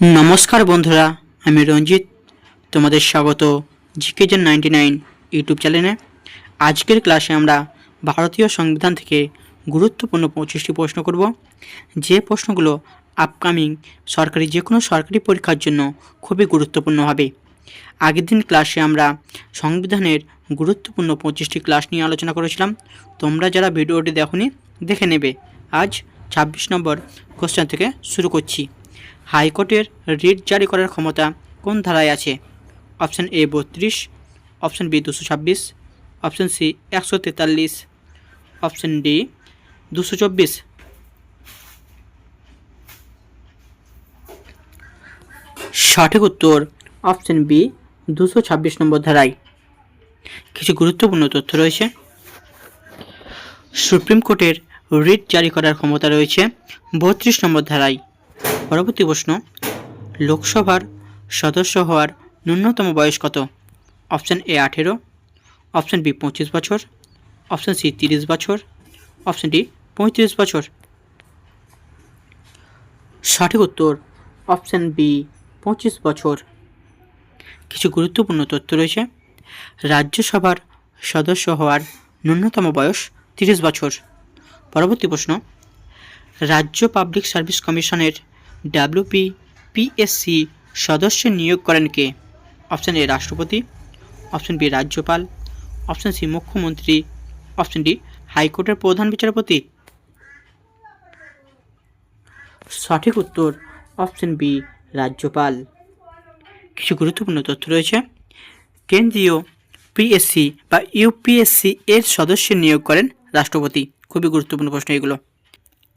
নমস্কার বন্ধুরা, আমি রঞ্জিত। তোমাদের স্বাগত জিকেজেন 99 ইউটিউব চ্যানেলে। আজকের ক্লাসে আমরা ভারতীয় সংবিধান থেকে গুরুত্বপূর্ণ 25টি প্রশ্ন করব, যে প্রশ্নগুলো আপকামিং যে কোনো সরকারি পরীক্ষার জন্য খুবই গুরুত্বপূর্ণ হবে। আগের দিন ক্লাসে আমরা সংবিধানের গুরুত্বপূর্ণ 25টি ক্লাস নিয়ে আলোচনা করেছিলাম। তোমরা যারা ভিডিওটি দেখোনি দেখে নেবে। আজ 26 নম্বর কোশ্চেন থেকে শুরু করছি। হাইকোর্টের রিট জারি করার ক্ষমতা কোন ধারায় আছে? Option A 32, option B 226, option C 143, option D 224। সঠিক উত্তর অপশান বি 226 নম্বর ধারায়। কিছু গুরুত্বপূর্ণ তথ্য রয়েছে। সুপ্রিম কোর্টের রিট জারি করার ক্ষমতা রয়েছে 32 নম্বর ধারায়। পরবর্তী প্রশ্ন, লোকসভার সদস্য হওয়ার ন্যূনতম বয়স কত? অপশান এ 18, অপশান বি 25 বছর, অপশান সি 30 বছর, অপশান ডি 35 বছর। সঠিক উত্তর অপশান বি 25 বছর। কিছু গুরুত্বপূর্ণ তথ্য রয়েছে। রাজ্যসভার সদস্য হওয়ার ন্যূনতম বয়স 30 বছর। পরবর্তী প্রশ্ন, রাজ্য পাবলিক সার্ভিস কমিশনের WPPSC সদস্য নিয়োগ করেন কে? অপশান এ রাষ্ট্রপতি, অপশান বি রাজ্যপাল, অপশান সি মুখ্যমন্ত্রী, অপশান ডি হাইকোর্টের প্রধান বিচারপতি। সঠিক উত্তর অপশান বি রাজ্যপাল। কিছু গুরুত্বপূর্ণ তথ্য রয়েছে। কেন্দ্রীয় পিএসসি বা ইউপিএসসি এর সদস্য নিয়োগ করেন রাষ্ট্রপতি। খুবই গুরুত্বপূর্ণ প্রশ্ন এগুলো।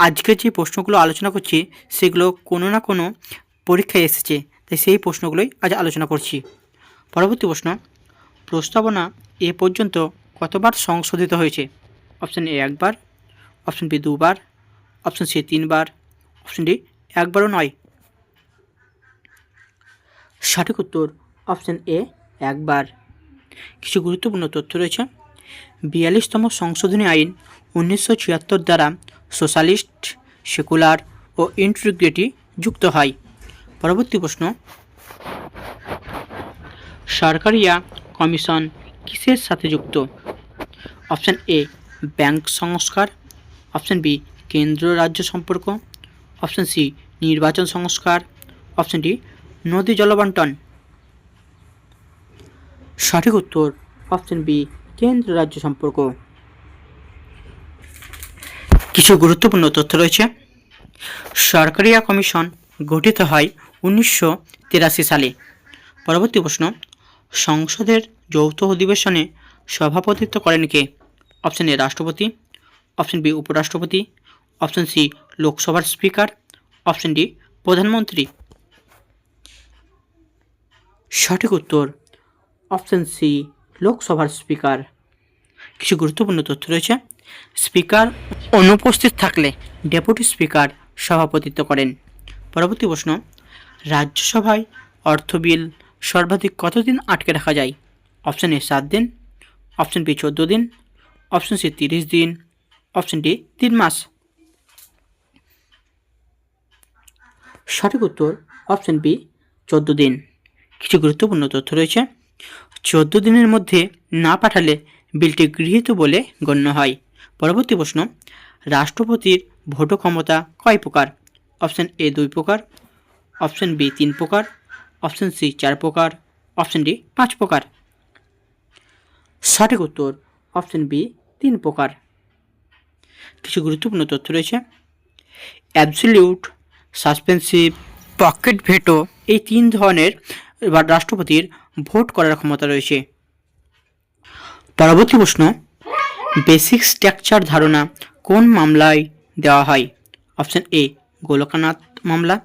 আজকে যে প্রশ্নগুলো আলোচনা করছি সেগুলো কোনো না কোনো পরীক্ষায় এসেছে, তাই সেই প্রশ্নগুলোই আজ আলোচনা করছি। পরবর্তী প্রশ্ন, প্রস্তাবনা এ পর্যন্ত কতবার সংশোধিত হয়েছে? অপশান এ একবার, অপশান বি দুবার, অপশান সি 3বার, অপশান ডি একবারও নয়। সঠিক উত্তর অপশান এ একবার। কিছু গুরুত্বপূর্ণ তথ্য রয়েছে। 42তম সংশোধনী আইন 1976 দ্বারা সোশ্যালিস্ট, সেকুলার ও ইন্টিগ্রিটি যুক্ত হয়। পরবর্তী প্রশ্ন, সরকারিয়া কমিশন কিসের সাথে যুক্ত? অপশান এ ব্যাংক সংস্কার, অপশান বি কেন্দ্র রাজ্য সম্পর্ক, অপশান সি নির্বাচন সংস্কার, অপশান ডি নদী জলবন্টন। সঠিক উত্তর অপশান বি কেন্দ্র রাজ্য সম্পর্ক। কিছু গুরুত্বপূর্ণ তথ্য রয়েছে। সরকারিয়া কমিশন গঠিত হয় 1983 সালে। পরবর্তী প্রশ্ন, সংসদের যৌথ অধিবেশনে সভাপতিত্ব করেন কে? অপশান এ রাষ্ট্রপতি, অপশান বি উপরাষ্ট্রপতি, অপশান সি লোকসভার স্পিকার, অপশান ডি প্রধানমন্ত্রী। সঠিক উত্তর অপশান সি লোকসভার স্পিকার। কিছু গুরুত্বপূর্ণ তথ্য রয়েছে। স্পিকার অনুপস্থিত থাকলে ডেপুটি স্পিকার সভাপতিত্ব করেন। পরবর্তী প্রশ্ন, রাজ্যসভায় অর্থ বিল সর্বাধিক কতদিন আটকে রাখা যায়? অপশান এ 7 দিন, অপশান বি 14 দিন, অপশান সি 30 দিন, অপশান ডি 3 মাস। সঠিক উত্তর অপশান বি 14 দিন। কিছু গুরুত্বপূর্ণ তথ্য রয়েছে। 14 দিনের মধ্যে না পাঠালে বিলটি গৃহীত বলে গণ্য হয়। পরবর্তী প্রশ্ন, রাষ্ট্রপতির ভোট ক্ষমতা কয় প্রকার? অপশান এ 2 প্রকার, অপশান বি 3 প্রকার, অপশান সি 4 প্রকার, অপশান ডি 5 প্রকার। সঠিক উত্তর অপশান বি 3 প্রকার। কিছু গুরুত্বপূর্ণ তথ্য রয়েছে। অ্যাবসলিউট, সাসপেন্সিভ, পকেট ভেটো এই 3 ধরনের রাষ্ট্রপতির ভোট করার ক্ষমতা রয়েছে। পরবর্তী প্রশ্ন, বেসিক স্ট্রাকচার ধারণা কোন মামলায় দেওয়া হয়? অপশান এ গোলকনাথ মামলা,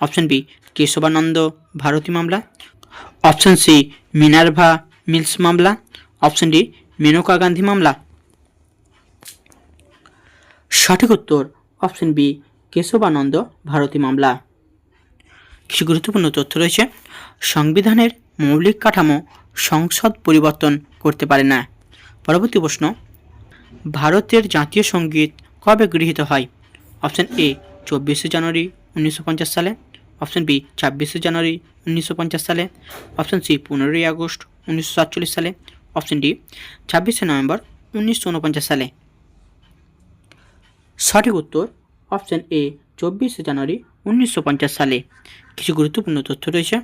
অপশান বি কেশবানন্দ ভারতী মামলা, অপশান সি মিনার্ভা মিলস মামলা, অপশান ডি মেনকা গান্ধী মামলা। সঠিক উত্তর অপশান বি কেশবানন্দ ভারতী মামলা। কিছু গুরুত্বপূর্ণ তথ্য রয়েছে। সংবিধানের মৌলিক কাঠামো সংসদ পরিবর্তন করতে পারে না। পরবর্তী প্রশ্ন, ভারতের জাতীয় সঙ্গীত কবে গৃহীত হয়? অপশান এ 24শে জানুয়ারি 1950 সালে, অপশন বি 26শে জানুয়ারি 1950 সালে, অপশন সি 15ই আগস্ট 1947 সালে, অপশন ডি 26শে নভেম্বর 1949 সালে। সঠিক উত্তর অপশন এ 24শে জানুয়ারি 1950 সালে। কিছু গুরুত্বপূর্ণ তথ্য রয়েছে।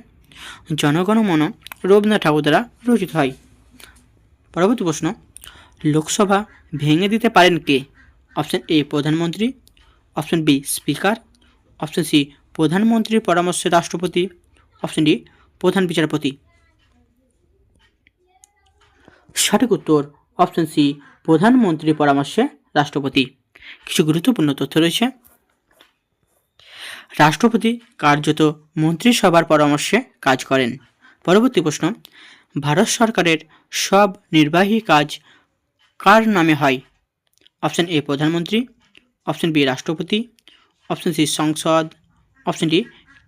জনগণমন রবীন্দ্রনাথ ঠাকুর দ্বারা রচিত হয়। পরবর্তী প্রশ্ন, লোকসভা ভেঙে দিতে পারেন কে? অপশন এ প্রধানমন্ত্রী, option B speaker, option C প্রধানমন্ত্রীর পরামর্শে রাষ্ট্রপতি, অপশন ডি প্রধান বিচারপতি। সঠিক উত্তর অপশন সি প্রধানমন্ত্রীর পরামর্শে রাষ্ট্রপতি। কিছু গুরুত্বপূর্ণ তথ্য রয়েছে। রাষ্ট্রপতি কার্যত মন্ত্রিসভার পরামর্শে কাজ করেন। পরবর্তী প্রশ্ন, ভারত সরকারের সব নির্বাহী কাজ কার নামে হয়? অপশন এ প্রধানমন্ত্রী, অপশন বি রাষ্ট্রপতি, অপশন সি সংসদ, অপশন ডি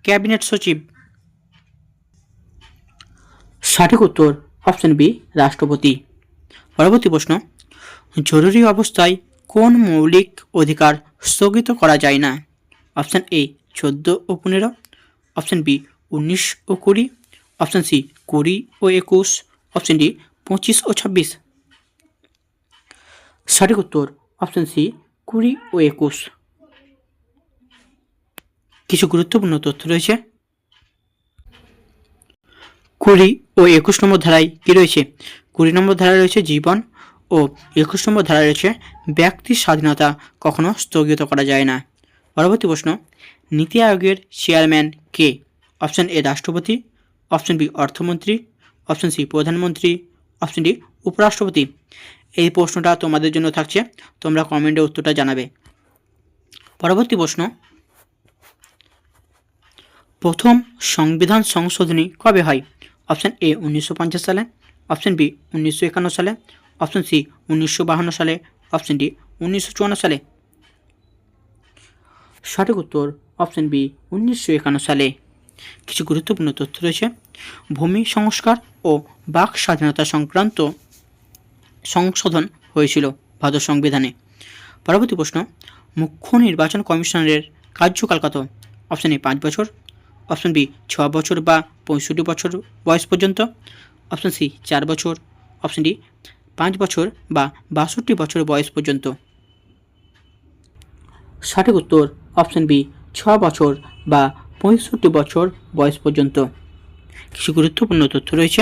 ক্যাবিনেট সচিব। সঠিক উত্তর অপশন বি রাষ্ট্রপতি। পরবর্তী প্রশ্ন, জরুরি অবস্থায় কোন মৌলিক অধিকার স্থগিত করা যায় না? অপশন এ 14 ও 15, অপশন বি 19 ও 20, অপশন সি 20 ও 21, অপশন ডি 25 ও 26। সঠিক উত্তর অপশন সি 20 ও 21। কিছু গুরুত্বপূর্ণ তথ্য রয়েছে। 20 ও 21 নম্বর ধারায় কি রয়েছে? 20 নম্বর ধারায় রয়েছে জীবন ও 21 নম্বর ধারায় রয়েছে ব্যক্তির স্বাধীনতা কখনো স্থগিত করা যায় না। পরবর্তী প্রশ্ন, নীতি আয়োগের চেয়ারম্যান কে? অপশন এ রাষ্ট্রপতি, অপশন বি অর্থমন্ত্রী, অপশন সি প্রধানমন্ত্রী, অপশন ডি উপরাষ্ট্রপতি। এই প্রশ্নটা তোমাদের জন্য থাকছে, তোমরা কমেন্টে উত্তরটা জানাবে। পরবর্তী প্রশ্ন, প্রথম সংবিধান সংশোধনী কবে হয়? অপশন এ 1950 সালে, অপশন বি 1951 সালে, অপশন সি 1952 সালে, অপশন ডি 1954 সালে। সঠিক উত্তর অপশন বি 1951 সালে। কিছু গুরুত্বপূর্ণ তথ্য রয়েছে। ভূমি সংস্কার ও বাক স্বাধীনতা সংক্রান্ত সংশোধন হয়েছিল ভারত সংবিধানে। পরবর্তী প্রশ্ন, মুখ্য নির্বাচন কমিশনারের কার্যকাল কত? অপশন এ 5 বছর, অপশন বি 6 বছর বা 65 বছর বয়স পর্যন্ত, অপশন সি 4 বছর, অপশন ডি 5 বছর বা 62 বছর বয়স পর্যন্ত। সঠিক উত্তর অপশন বি 6 বছর বা 65 বছর বয়স পর্যন্ত। কিছু গুরুত্বপূর্ণ তথ্য রয়েছে।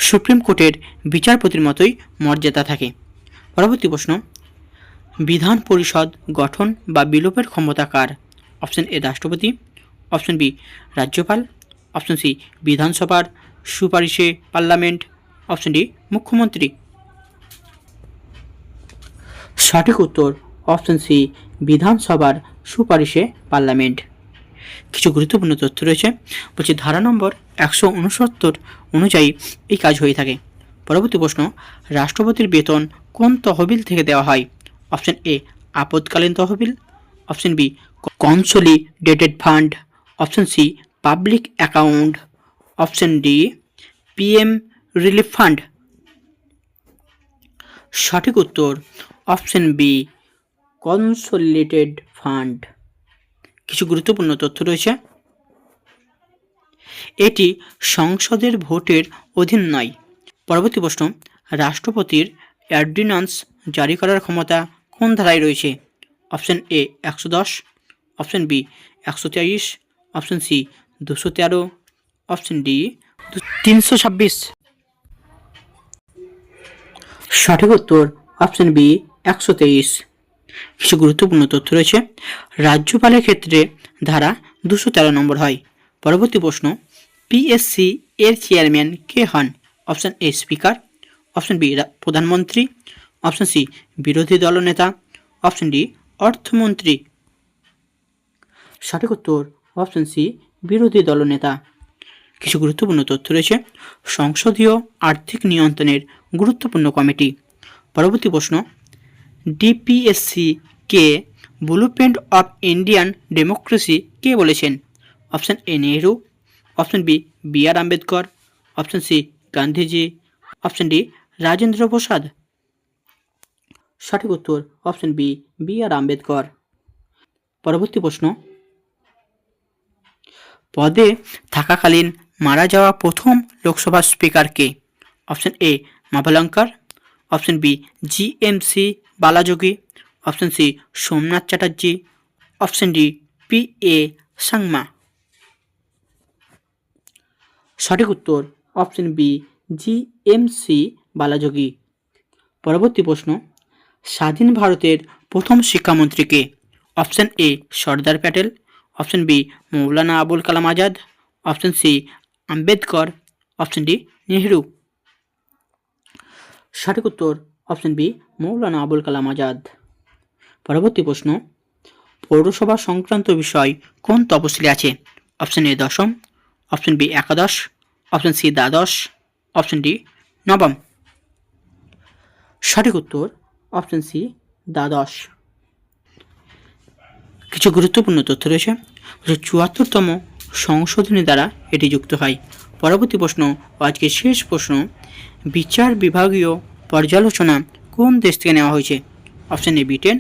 সুপ্রিম কোর্টের বিচারপতির মতোই মর্যাদা থাকে। পরবর্তী প্রশ্ন, বিধান পরিষদ গঠন বা বিলোপের ক্ষমতা কার? অপশন এ রাষ্ট্রপতি, অপশন বি রাজ্যপাল, অপশন সি বিধানসভার সুপারিশে পার্লামেন্ট, অপশন ডি মুখ্যমন্ত্রী। সঠিক উত্তর অপশন সি বিধানসভার সুপারিশে পার্লামেন্ট। কিছু গুরুত্বপূর্ণ তথ্য রয়েছে। বলছি ধারা নম্বর 169 অনুযায়ী এই কাজ হয়ে থাকে। পরবর্তী প্রশ্ন, রাষ্ট্রপতির বেতন কোন তহবিল থেকে দেওয়া হয়? অপশন এ আপদকালীন তহবিল, option B consolidated fund, option C public account, option D PM relief fund. সঠিক উত্তর অপশন বি কনসোলিডেটেড ফান্ড। কিছু গুরুত্বপূর্ণ তথ্য রয়েছে। এটি সংসদের ভোটের অধীন নয়। পরবর্তী প্রশ্ন, রাষ্ট্রপতির অর্ডিন্যান্স জারি করার ক্ষমতা কোন ধারায় রয়েছে? Option A 110, option B 123, option C 213, option D 326। সঠিক উত্তর অপশন বি 123। কিছু গুরুত্বপূর্ণ তথ্য রয়েছে। রাজ্যপালের ক্ষেত্রে ধারা 213 নম্বর হয়। পরবর্তী প্রশ্ন, পিএসসি এর চেয়ারম্যান কে হন? Option A speaker, option B প্রধানমন্ত্রী, অপশন সি বিরোধী দলনেতা, অপশন ডি অর্থমন্ত্রী। সঠিক উত্তর অপশন সি বিরোধী দলনেতা। কিছু গুরুত্বপূর্ণ তথ্য রয়েছে। সংসদীয় আর্থিক নিয়ন্ত্রণের গুরুত্বপূর্ণ কমিটি। পরবর্তী প্রশ্ন, ডিপিএসসি কে ব্লুপ্রিন্ট অফ ইন্ডিয়ান ডেমোক্রেসি কে বলেছেন? Option A Nehru, option B B R Ambedkar, option C Gandhiji, option D Rajendra Prasad. সঠিক উত্তর option B B R Ambedkar. পরবর্তী প্রশ্ন, পদে থাকাকালীন মারা যাওয়া প্রথম লোকসভা স্পিকার কে? Option A Mavalankar, option B GMC Balayogi, option C Somnath Chatterjee, option D P A Sangma. সঠিক উত্তর অপশন বি জিএমসি বালাযোগী। পরবর্তী প্রশ্ন, স্বাধীন ভারতের প্রথম শিক্ষামন্ত্রী কে? Option A Sardar Patel, option B Maulana Abul Kalam Azad, option C Ambedkar, option D Nehru. সঠিক উত্তর অপশন বি মৌলানা আবুল কালাম আজাদ। পরবর্তী প্রশ্ন, পৌরসভা সংক্রান্ত বিষয় কোন তপশিলে আছে? অপশন এ দশম, অপশন বি একাদশ, অপশন সি দ্বাদশ, অপশন ডি নবম। সঠিক উত্তর অপশন সি দ্বাদশ। কিছু গুরুত্বপূর্ণ তথ্য রয়েছে। ৭৪তম সংশোধনী দ্বারা এটি যুক্ত হয়। পরবর্তী প্রশ্ন ও আজকের শেষ প্রশ্ন, বিচার বিভাগীয় পর্যালোচনা কোন দেশ থেকে নেওয়া হয়েছে? Option A Britain,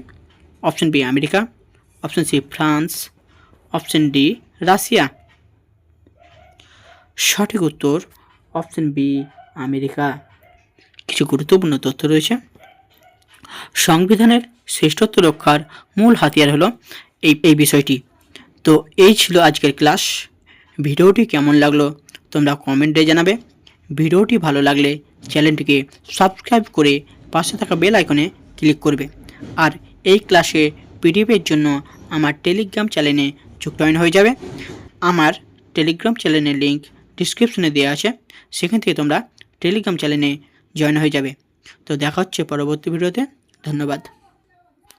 option B America, option C France, option D Russia. সঠিক উত্তর অপশন বি আমেরিকা। কিছু গুরুত্বপূর্ণ তথ্য রয়েছে। সংবিধানের শ্রেষ্ঠত্ব রক্ষার মূল হাতিয়ার হলো এই বিষয়টি। তো এই ছিল আজকের ক্লাস। ভিডিওটি কেমন লাগলো তোমরা কমেন্টে জানাবে। ভিডিওটি ভালো লাগলে চ্যানেলটিকে সাবস্ক্রাইব করে পাশে থাকা বেল আইকনে ক্লিক করবে। আর এই ক্লাসে পিডিএফের জন্য আমার টেলিগ্রাম চ্যানেলে জয়েন হয়ে যাবে। আমার টেলিগ্রাম চ্যানেলের লিঙ্ক ডিসক্রিপশনে দেওয়া আছে, সেখান থেকে তোমরা টেলিগ্রাম চ্যানেলে জয়েন হয়ে যাবে। তো দেখা হচ্ছে পরবর্তী ভিডিওতে। ধন্যবাদ।